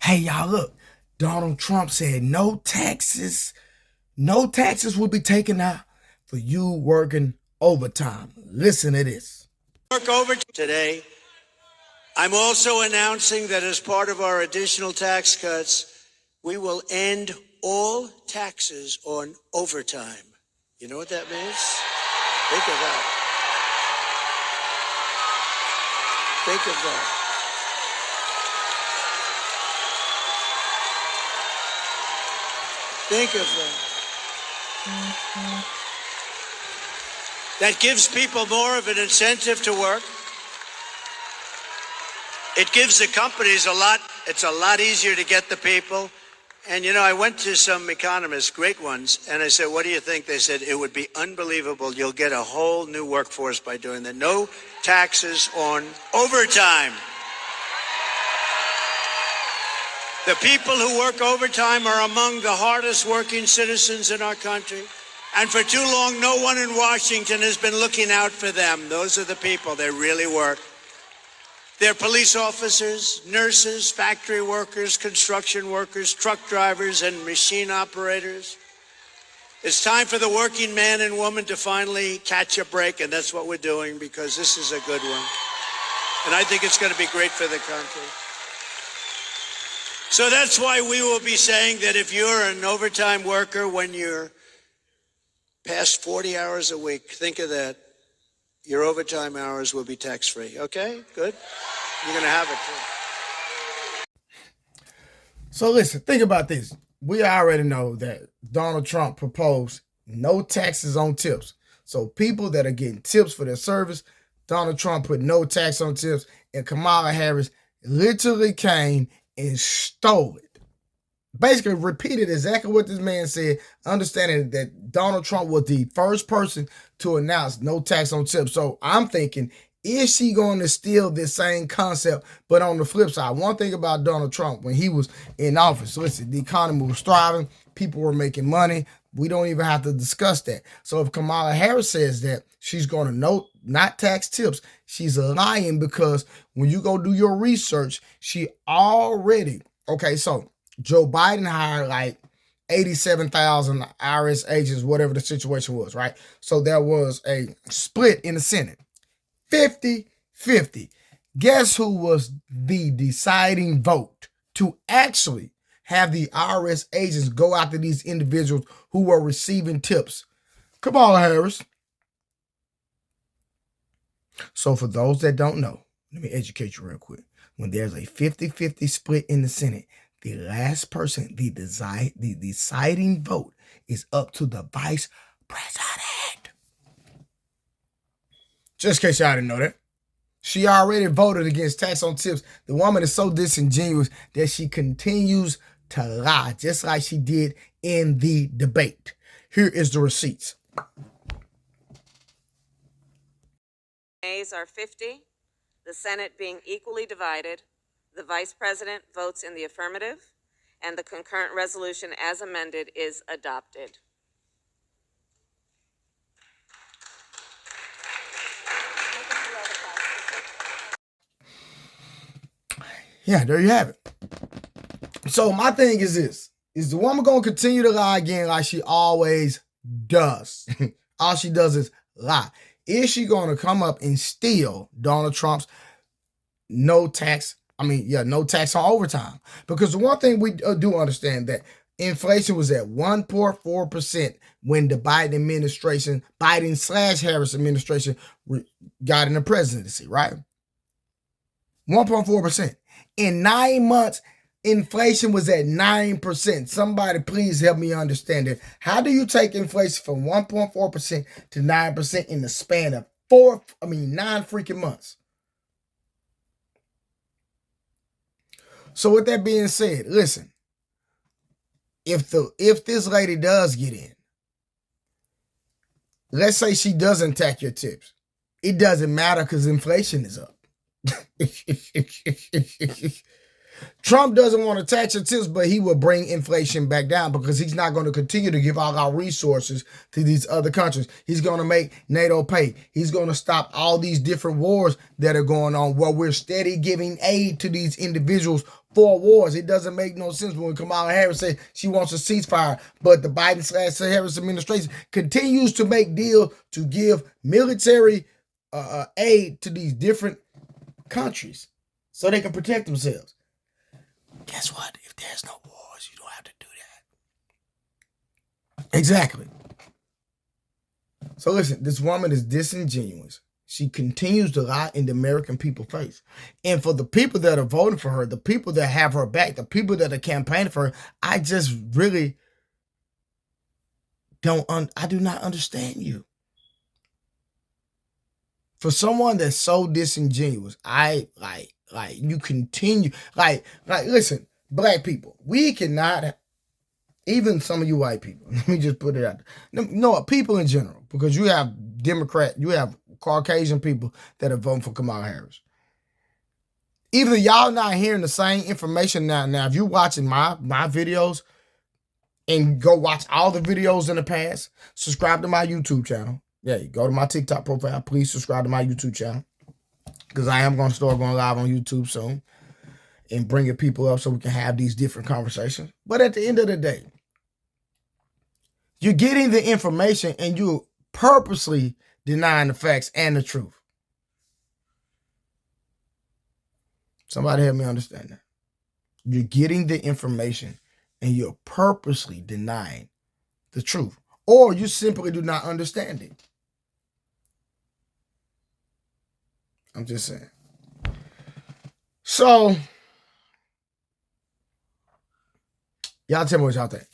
Hey, y'all, look. Donald Trump said no taxes will be taken out for you working overtime. Listen to this. Work overtime today. I'm also announcing that as part of our additional tax cuts, we will end all taxes on overtime. You know what that means? Think of that. Think of that. Think of that. That gives people more of an incentive to work. It gives the companies it's a lot easier to get the people. And you know, I went to some economists, great ones, and I said, what do you think? They said, it would be unbelievable. You'll get a whole new workforce by doing that. No taxes on overtime. The people who work overtime are among the hardest working citizens in our country. And for too long, no one in Washington has been looking out for them. Those are the people that really work. They're police officers, nurses, factory workers, construction workers, truck drivers, and machine operators. It's time for the working man and woman to finally catch a break, and that's what we're doing, because this is a good one. And I think it's going to be great for the country. So that's why we will be saying that if you're an overtime worker, when you're past 40 hours a week, think of that. Your overtime hours will be tax-free. Okay, good? You're going to have it too. So listen, think about this. We already know that Donald Trump proposed no taxes on tips. So people that are getting tips for their service, Donald Trump put no tax on tips, and Kamala Harris literally came and stole it. Basically repeated exactly what this man said, understanding that Donald Trump was the first person to announce no tax on tips. So I'm thinking, is she going to steal this same concept? But on the flip side, one thing about Donald Trump, when he was in office, listen, the economy was thriving, people were making money. We don't even have to discuss that. So if Kamala Harris says that she's going to not tax tips, she's lying, because when you go do your research, she already, okay, so Joe Biden hired like 87,000 IRS agents, whatever the situation was, right? So there was a split in the Senate, 50-50. Guess who was the deciding vote to actually have the IRS agents go after these individuals who were receiving tips? Kamala Harris. So for those that don't know, let me educate you real quick. When there's a 50-50 split in the Senate, the last person, the deciding vote is up to the vice president. Just in case y'all didn't know that. She already voted against tax on tips. The woman is so disingenuous that she continues to lie, just like she did in the debate. Here is the receipts. Ayes are 50, the Senate being equally divided. The Vice President votes in the affirmative, and the concurrent resolution as amended is adopted. Yeah, there you have it. So my thing is this. Is the woman going to continue to lie again like she always does? All she does is lie. Is she going to come up and steal Donald Trump's no tax on overtime? Because the one thing we do understand, that inflation was at 1.4% when the Biden administration, Biden/Harris administration got in the presidency, right? 1.4%. In 9 months, inflation was at 9%. Somebody please help me understand it. How do you take inflation from 1.4% to 9% in the span of 9 freaking months? So with that being said, listen, if this lady does get in, let's say she doesn't tax your tips, it doesn't matter because inflation is up. Trump doesn't want to tax your tips, but he will bring inflation back down because he's not going to continue to give all our resources to these other countries. He's going to make NATO pay. He's going to stop all these different wars that are going on where we're steady giving aid to these individuals for wars. It doesn't make no sense when Kamala Harris says she wants a ceasefire, but the Biden/Harris administration continues to make deals to give military aid to these different countries so they can protect themselves. Guess what? If there's no wars, you don't have to do that. Exactly. So listen, this woman is disingenuous. She continues to lie in the American people's face. And for the people that are voting for her, the people that have her back, the people that are campaigning for her, I just really I do not understand you. For someone that's so disingenuous, you continue, listen, black people, we cannot, even some of you white people, let me just put it out there. No, people in general, because you have you have Caucasian people that are voting for Kamala Harris. Either y'all not hearing the same information now. Now, if you're watching my videos and go watch all the videos in the past, subscribe to my YouTube channel. Yeah, go to my TikTok profile. Please subscribe to my YouTube channel because I am going to start going live on YouTube soon and bringing people up so we can have these different conversations. But at the end of the day, you're getting the information and you're purposely denying the facts and the truth. Somebody help me understand that. You're getting the information and you're purposely denying the truth, or you simply do not understand it. I'm just saying. So, y'all tell me what y'all think.